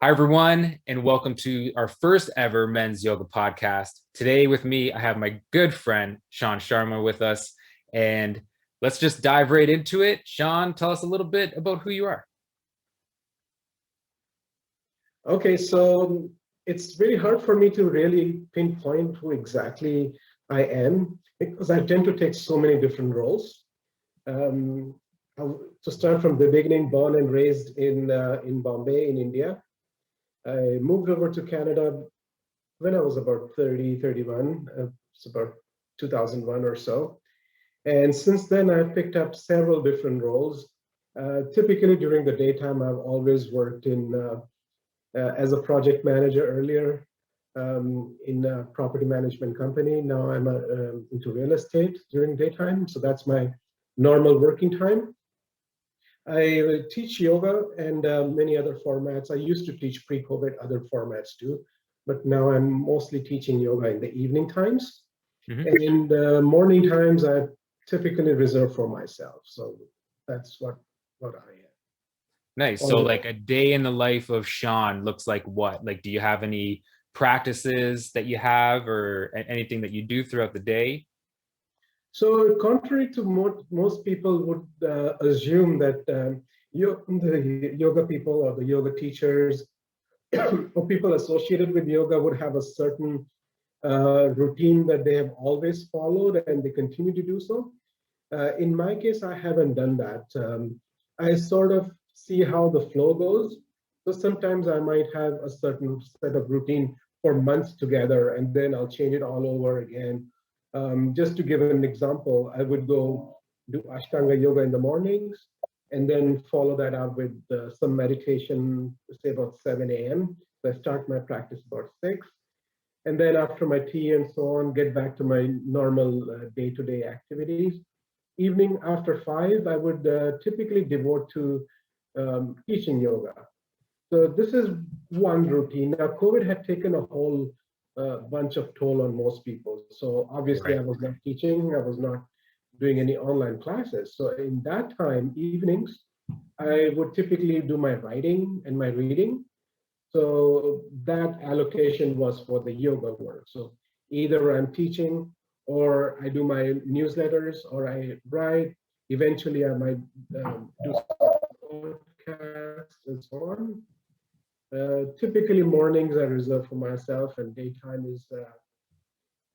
Hi, everyone, and welcome to our first ever men's yoga podcast. Today, with me, I have my good friend, Schann Sharma, with us. And let's just dive right into it. Schann, tell us a little bit about who you are. Okay, so it's very hard for me to really pinpoint who exactly I am because I tend to take so many different roles. Um, to start from the beginning, born and raised in Bombay, in India. I moved over to Canada when I was about 30, 31. It's about 2001 or so. And since then, I've picked up several different roles. Typically during the daytime, I've always worked in as a project manager earlier in a property management company. Now I'm into real estate during daytime, so that's my normal working time. I teach yoga and many other formats. I used to teach pre-COVID other formats too, but now I'm mostly teaching yoga in the evening times. Mhm. And in the morning times, I typically reserve for myself. So that's what I am. Nice. So, Although like a day in the life of Schann looks like what? Like, do you have any practices that you have or anything that you do throughout the day? So, contrary to most people would assume that the yoga people or the yoga teachers or people associated with yoga would have a certain routine that they have always followed and they continue to do so. In my case, I haven't done that. I sort of see how the flow goes. So sometimes I might have a certain set of routine for months together, and then I'll change it all over again. Just to give an example, I would go do Ashtanga yoga in the mornings, and then follow that up with some meditation, say about 7 a.m. So I start my practice about 6. And then after my tea and so on, get back to my normal day-to-day activities. Evening after 5, I would typically devote to teaching yoga. So this is one routine. Now, COVID had taken a whole bunch of toll on most people. So obviously, I Right. was not teaching. I was not doing any online classes. So in that time, evenings, I would typically do my writing and my reading. So that allocation was for the yoga work. So either I'm teaching or I do my newsletters or I write. Eventually, I might do podcasts and so on. Typically, mornings I reserve for myself, and daytime is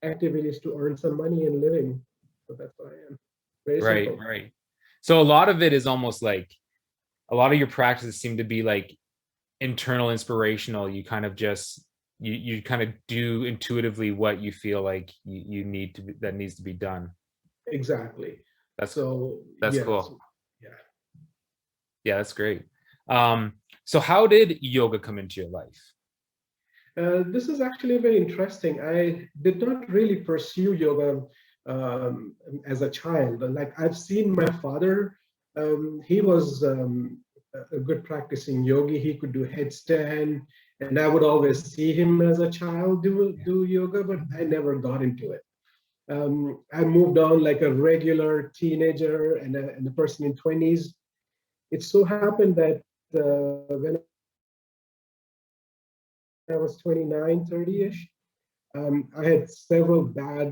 activities to earn some money and living. So that's what I am. Very Right, simple. right. So a lot of it is almost like a lot of your practices seem to be like internal inspirational. You kind of just you kind of do intuitively what you feel like you need to be, that needs to be done. Exactly. That's So that's yes, cool. yeah. Yeah, that's great. um so how did yoga come into your life? This is actually very interesting. I did not really pursue yoga as a child. Like I've seen my father, he was a good practicing yogi. He could do headstand, and I would always see him as a child do yoga, but I never got into it. I moved on like a regular teenager and a person in 20s. It so happened that when I was 29, 30-ish, I had several bad,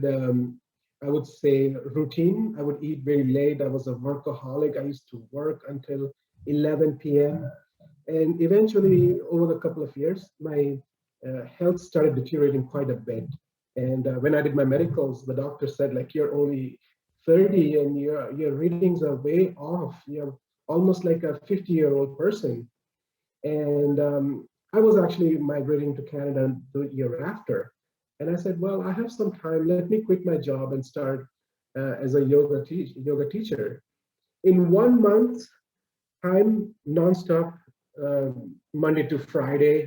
I would say, routine. I would eat very late. I was a workaholic. I used to work until 11 p.m. And eventually, over a couple of years, my health started deteriorating quite a bit. And when I did my medicals, the doctor said, like, you're only 30 and your readings are way off. You're almost like a 50-year-old person. And I was actually migrating to Canada the year after. And I said, well, I have some time. Let me quit my job and start as a yoga teacher. In 1 month time, nonstop, Monday to Friday,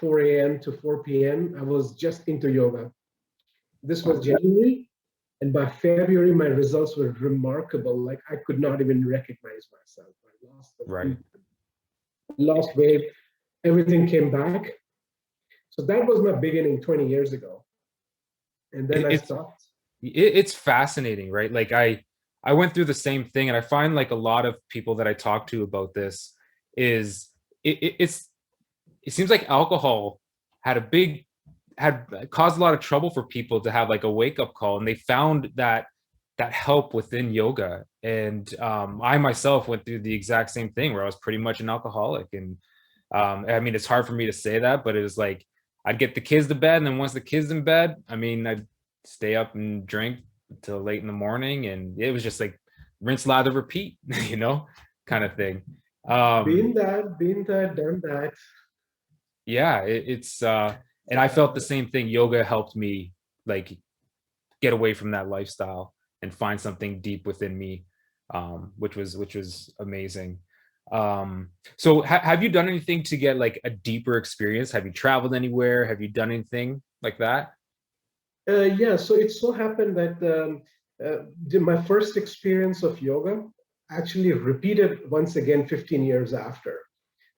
4 a.m. to 4 p.m., I was just into yoga. This was January. And by February, my results were remarkable. Like I could not even recognize myself. I lost the Right. weight, lost weight, everything came back. So that was my beginning 20 years ago. And then it, I it's stopped. it's fascinating, right? Like I went through the same thing, and I find like a lot of people that I talk to about this is it's it seems like alcohol had a big had caused a lot of trouble for people to have like a wake up call, and they found that help within yoga. And I myself went through the exact same thing where I was pretty much an alcoholic. And I mean, it's hard for me to say that, but it was like I'd get the kids to bed, and then once the kids in bed, I mean, I'd stay up and drink till late in the morning, and it was just like rinse, lather, repeat, kind of thing. Um, Been that, done that. yeah, it's and I felt the same thing. Yoga helped me like get away from that lifestyle and find something deep within me, which was amazing. So have you done anything to get like a deeper experience? Have you traveled anywhere? Have you done anything like that? Yeah, so it so happened that my first experience of yoga actually repeated once again 15 years after.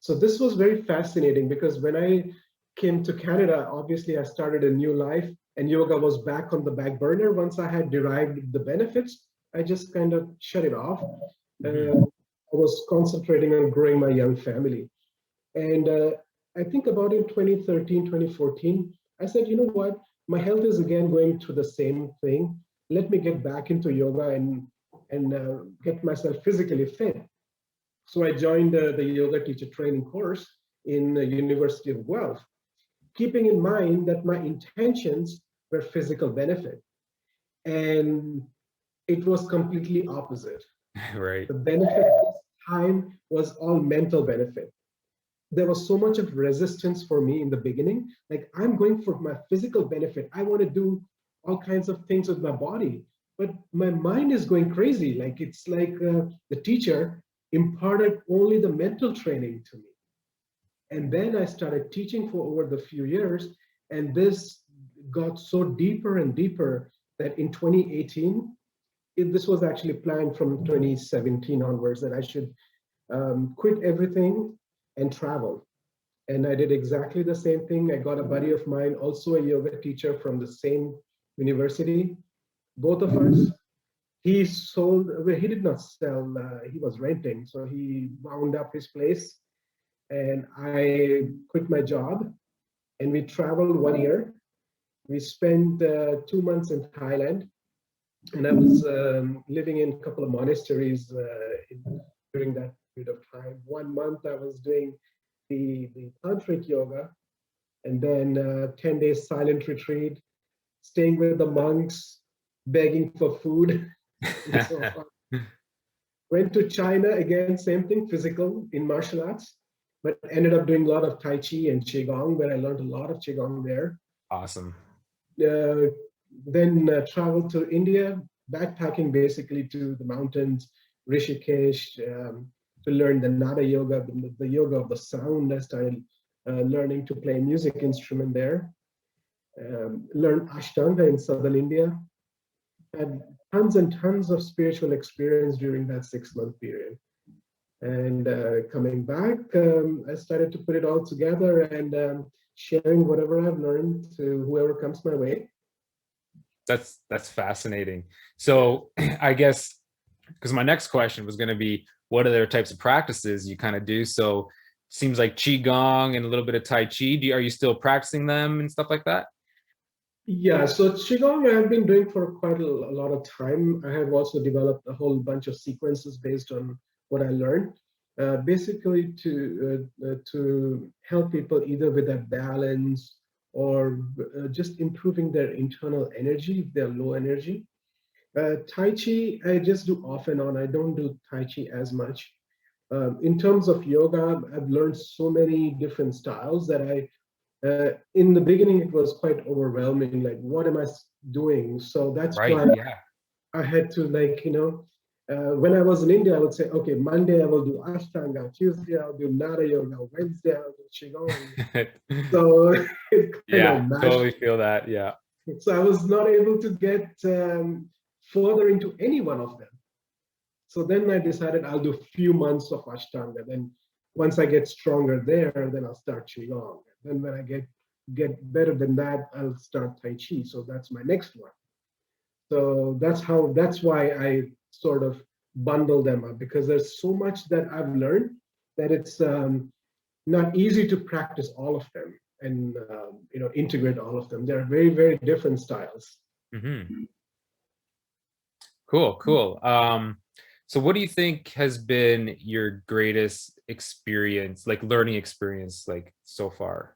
So this was very fascinating because when I came to Canada, obviously I started a new life and yoga was back on the back burner. Once I had derived the benefits, I just kind of shut it off. Mhm. I was concentrating on growing my young family. And I think about in 2013, 2014, I said, you know what? My health is again going through the same thing. Let me get back into yoga and get myself physically fit. So I joined the yoga teacher training course in the University of Guelph, keeping in mind that my intentions were physical benefit. And it was completely opposite. Right. The benefit this time was all mental benefit. There was so much of resistance for me in the beginning. Like, I'm going for my physical benefit. I want to do all kinds of things with my body, but my mind is going crazy. Like, it's like the teacher imparted only the mental training to me. And then I started teaching for over the few years, and this got so deeper and deeper that in 2018, this was actually planned from 2017 onwards that I should quit everything and travel. And I did exactly the same thing. I got a buddy of mine, also a yoga teacher from the same university. Both of us, he sold, well, he did not sell, he was renting. So he wound up his place and I quit my job and we traveled 1 year. We spent 2 months in Thailand and I was living in a couple of monasteries during that period of time. 1 month I was doing the tantric yoga, and then 10 days silent retreat, staying with the monks, begging for food, and so on. Went to China again, same thing, physical in martial arts, but ended up doing a lot of Tai Chi and Qigong, where I learned a lot of Qigong there. Awesome. Uh, then traveled to India, backpacking basically to the mountains, Rishikesh, to learn the Nada yoga, the yoga of the sound. I started learning to play music instrument there. Learned Ashtanga in southern India. Had tons and tons of spiritual experience during that 6 month period. And coming back, I started to put it all together and sharing whatever I've learned to whoever comes my way. That's fascinating. So I guess because my next question was going to be what other types of practices you kind of do. So seems like qigong and a little bit of tai chi. Are you still practicing them and stuff like that? Yeah, so Qigong I've been doing for quite a lot of time. I have also developed a whole bunch of sequences based on what I learned, basically to help people either with that balance or just improving their internal energy if they're low energy. Tai Chi, I just do off and on. I don't do Tai Chi as much. In terms of yoga, I've learned so many different styles that in the beginning, it was quite overwhelming. Like, what am I doing? So that's Right. why Yeah. I had to, like, when I was in India, I would say, okay, Monday I will do Ashtanga, Tuesday I'll do Nada Yoga, Wednesday I'll do Qigong. So it kind Yeah, of mashed. totally feel that. Yeah. So I was not able to get further into any one of them. So then I decided I'll do a few months of Ashtanga. Then once I get stronger there, then I'll start Qigong. Then when I get better than that, I'll start Tai Chi. So that's my next one. So that's why I sort of bundle them up because there's so much that I've learned that it's not easy to practice all of them and integrate all of them. They're very, very different styles. Hmm. Cool, cool. So what do you think has been your greatest experience, like learning experience, like so far?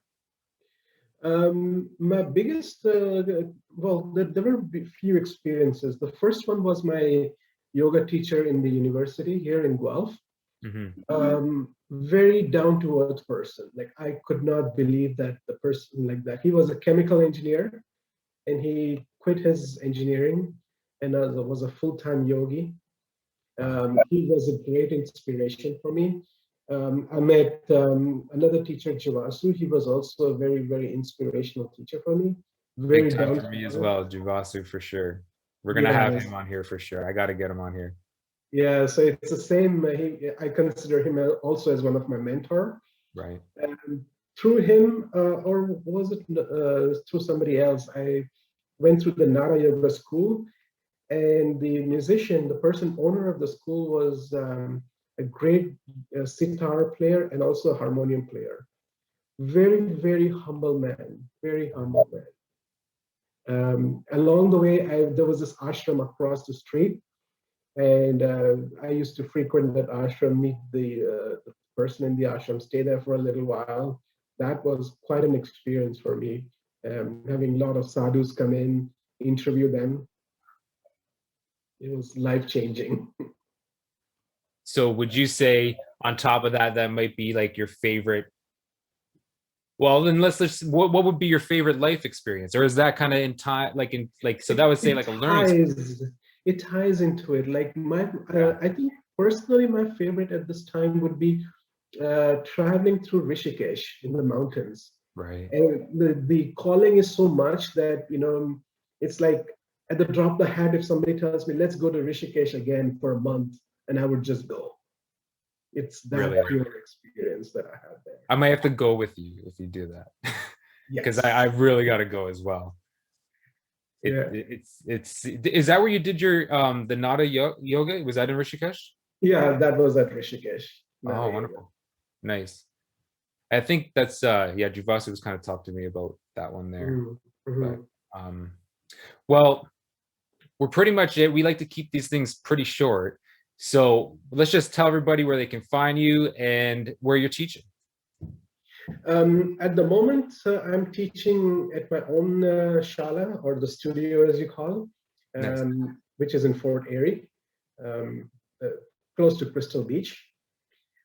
My biggest, well, there were a few experiences. The first one was my yoga teacher in the university here in Guelph. Hmm. Very down to earth person. Like I could not believe that the person like that. He was a chemical engineer and he quit his engineering and was a full-time yogi. Wow. He was a great inspiration for me. I met another teacher, Javasu. He was also a very, very inspirational teacher for me. Big Very time down for to me as earth. well, Juvasu for sure. We're gonna have Yes, him on here for sure. I got to get him on here. yeah. So it's the same. I consider him also as one of my mentor. Right. And through him, or was it through somebody else, I went through the Nara Yoga school, and the musician, the person owner of the school, was a great sitar player and also a harmonium player. Very, very humble man, very humble man. Along the way, there was this ashram across the street, and I used to frequent that ashram, meet the person in the ashram, stay there for a little while. That was quite an experience for me, having a lot of sadhus come in, interview them. It was life changing. So would you say on top of that, that might be like your favorite? Well, then let's what would be your favorite life experience? Or is that kind of in time, like in like so that would say It like a learning experience? ties into it. Like Yeah. I think personally, my favorite at this time would be traveling through Rishikesh in the mountains. Right. And the calling is so much that it's like at the drop of the hat, if somebody tells me let's go to Rishikesh again for a month, and I would just go. It's that Really. pure experience that I had there. I might have to go with you if you do that. Because I Yes. really got to go as well. Yeah. It's is that where you did your the yoga? Was that in Rishikesh? Yeah, that was at Rishikesh. Oh, Nara Yoga. wonderful. Nice. I think that's yeah, Juvasi was kind of talked to me about that one there. Mhm, But mhm. um well, we're pretty much it. We like to keep these things pretty short. So let's just tell everybody where they can find you and where you're teaching. At the moment, I'm teaching at my own shala, or the studio as you call, Nice. which is in Fort Erie, um, uh, close to Crystal Beach.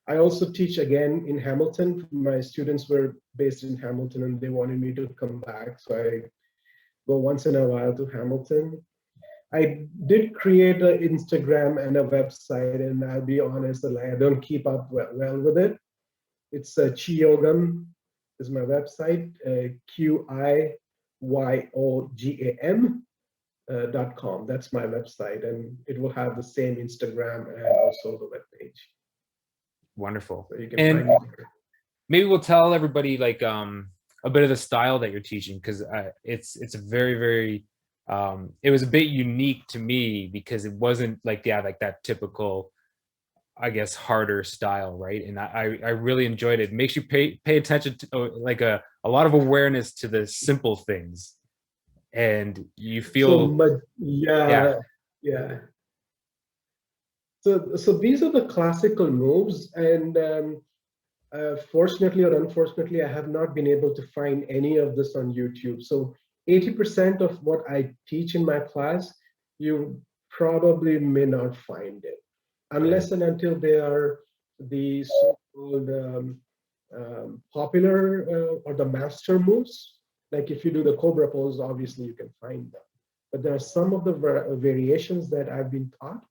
I also teach again in Hamilton. My students were based in Hamilton and they wanted me to come back. So I go once in a while to Hamilton. I did create an Instagram and a website, and I'll be honest, I don't keep up well with it. It's Qi Yogam is my website, QIYOGAM.com. That's my website, and it will have the same Instagram and also the web page. Wonderful. So you can And find me there. maybe we'll tell everybody like a bit of the style that you're teaching because it's a very very it was a bit unique to me because it wasn't like yeah like that typical I guess harder style, right? And I really enjoyed it. It makes you pay attention to like a lot of awareness to the simple things, and you So feel much, yeah. yeah, yeah. So these are the classical moves, and fortunately or unfortunately, I have not been able to find any of this on YouTube. So 80% of what I teach in my class, you probably may not find it, Right. unless and until they are the so-called popular or the master moves. Like if you do the Cobra pose, obviously you can find them. But there are some of the variations that I've been taught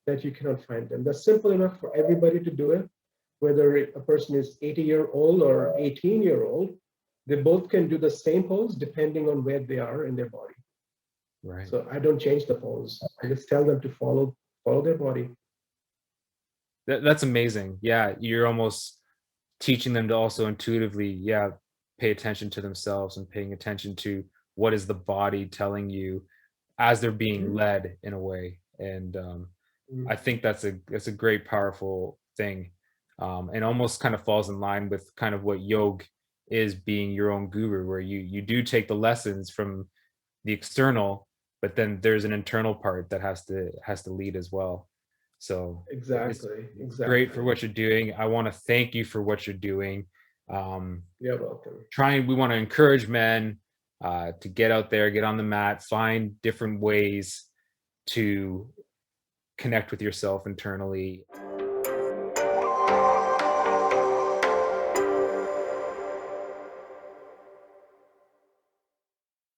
that you cannot find them. They're simple enough for everybody to do it, whether a person is 80-year-old or 18-year-old. They both can do the same pose depending on where they are in their body. Right. So I don't change the pose. I just tell them to follow their body. That's amazing. Yeah, you're almost teaching them to also intuitively, yeah, pay attention to themselves and paying attention to what is the body telling you as they're being Mhm. led in a way. And I Mhm. think that's a great powerful thing. and almost kind of falls in line with kind of what yoga is, being your own guru, where you do take the lessons from the external, but then there's an internal part that has to lead as well. So it's Exactly, great for exactly. what you're doing. I want to thank you for what you're doing. Um, You're welcome. we want to encourage men to get out there, get on the mat, find different ways to connect with yourself internally.